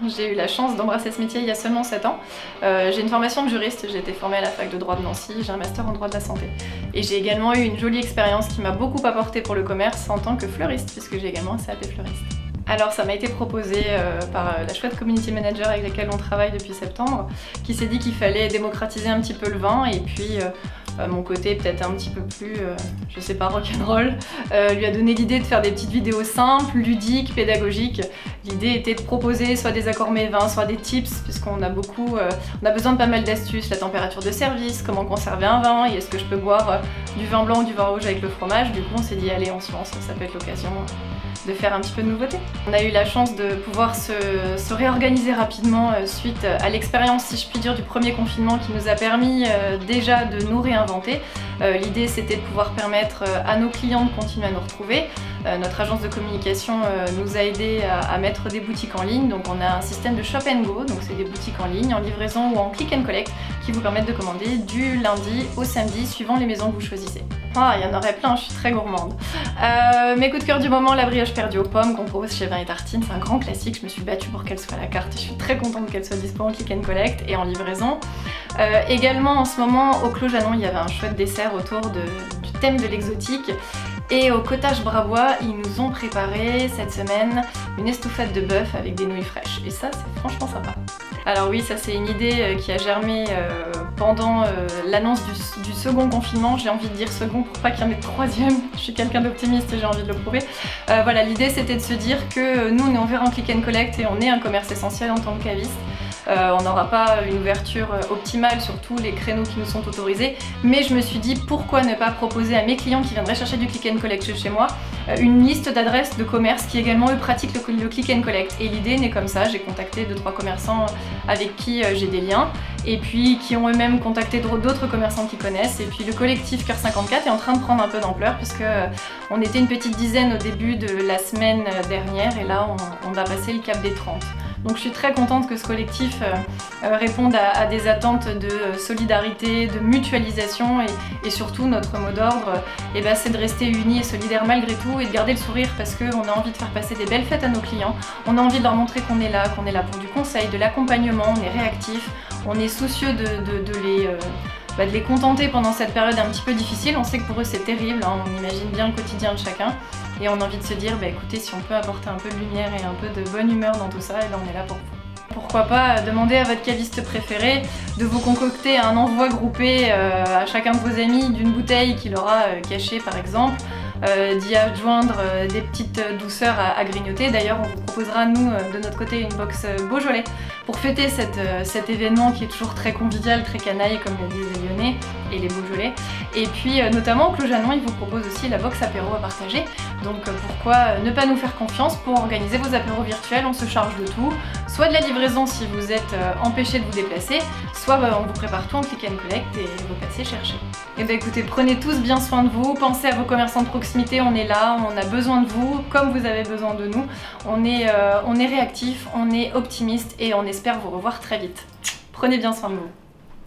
J'ai eu la chance d'embrasser ce métier il y a seulement 7 ans. J'ai une formation de juriste, j'ai été formée à la fac de droit de Nancy, j'ai un master en droit de la santé. Et j'ai également eu une jolie expérience qui m'a beaucoup apporté pour le commerce en tant que fleuriste, puisque j'ai également un CAP fleuriste. Alors ça m'a été proposé par la chouette community manager avec laquelle on travaille depuis septembre, qui s'est dit qu'il fallait démocratiser un petit peu le vin et puis mon côté peut-être un petit peu plus, je sais pas, rock'n'roll, lui a donné l'idée de faire des petites vidéos simples, ludiques, pédagogiques. L'idée était de proposer soit des accords mets vins, soit des tips, puisqu'on a on a besoin de pas mal d'astuces, la température de service, comment conserver un vin, et est-ce que je peux boire du vin blanc ou du vin rouge avec le fromage. Du coup on s'est dit allez on se lance, ça peut être l'occasion de faire un petit peu de nouveauté. On a eu la chance de pouvoir se réorganiser rapidement suite à l'expérience, si je puis dire, du premier confinement qui nous a permis déjà de nous réinventer. L'idée c'était de pouvoir permettre à nos clients de continuer à nous retrouver. Notre agence de communication nous a aidé à mettre des boutiques en ligne, donc on a un système de shop and go, donc c'est des boutiques en ligne, en livraison ou en click and collect qui vous permettent de commander du lundi au samedi suivant les maisons que vous choisissez. Ah, il y en aurait plein, je suis très gourmande. Mes coups de cœur du moment, la brioche perdue aux pommes qu'on propose chez Vin et Tartines, c'est un grand classique, je me suis battue pour qu'elle soit à la carte et je suis très contente qu'elle soit dispo en click and collect et en livraison. Également en ce moment au Clos Janon, il y avait un chouette dessert autour du thème de l'exotique. Et au Cottage Bravois, ils nous ont préparé cette semaine une estouffade de bœuf avec des nouilles fraîches. Et ça, c'est franchement sympa. Alors oui, ça c'est une idée qui a germé pendant l'annonce du second confinement. J'ai envie de dire second pour pas qu'il y en ait de troisième. Je suis quelqu'un d'optimiste et j'ai envie de le prouver. Voilà, l'idée c'était de se dire que nous on est ouvert en click and collect et on est un commerce essentiel en tant que caviste. On n'aura pas une ouverture optimale sur tous les créneaux qui nous sont autorisés, mais je me suis dit pourquoi ne pas proposer à mes clients qui viendraient chercher du click and collect chez moi une liste d'adresses de commerces qui également eux pratiquent le click and collect. Et l'idée naît comme ça, j'ai contacté 2-3 commerçants avec qui j'ai des liens et puis qui ont eux-mêmes contacté d'autres commerçants qui connaissent, et puis le collectif Cœur 54 est en train de prendre un peu d'ampleur puisque on était une petite dizaine au début de la semaine dernière et là on va passer le cap des 30. Donc je suis très contente que ce collectif réponde à des attentes de solidarité, de mutualisation et surtout notre mot d'ordre c'est de rester unis et solidaires malgré tout et de garder le sourire parce qu'on a envie de faire passer des belles fêtes à nos clients, on a envie de leur montrer qu'on est là pour du conseil, de l'accompagnement, on est réactif, on est soucieux de les contenter pendant cette période un petit peu difficile. On sait que pour eux c'est terrible, hein, on imagine bien le quotidien de chacun et on a envie de se dire écoutez, si on peut apporter un peu de lumière et un peu de bonne humeur dans tout ça, on est là pour vous. Pourquoi pas demander à votre caviste préféré de vous concocter un envoi groupé à chacun de vos amis d'une bouteille qu'il aura cachée par exemple, d'y adjoindre des petites douceurs à grignoter. D'ailleurs on vous proposera nous de notre côté une box Beaujolais pour fêter cet événement qui est toujours très convivial, très canaille comme le disent les Lyonnais et les Beaujolais. Et puis notamment au Clos Janon, ils vous proposent aussi la box apéro à partager. Donc pourquoi ne pas nous faire confiance pour organiser vos apéros virtuels, on se charge de tout, soit de la livraison si vous êtes empêché de vous déplacer, soit on vous prépare tout en click and collect et vous passez chercher. Et écoutez, prenez tous bien soin de vous, pensez à vos commerçants de proximité, on est là, on a besoin de vous comme vous avez besoin de nous. On est réactif, on est optimiste et on espère vous revoir très vite. Prenez bien soin de vous.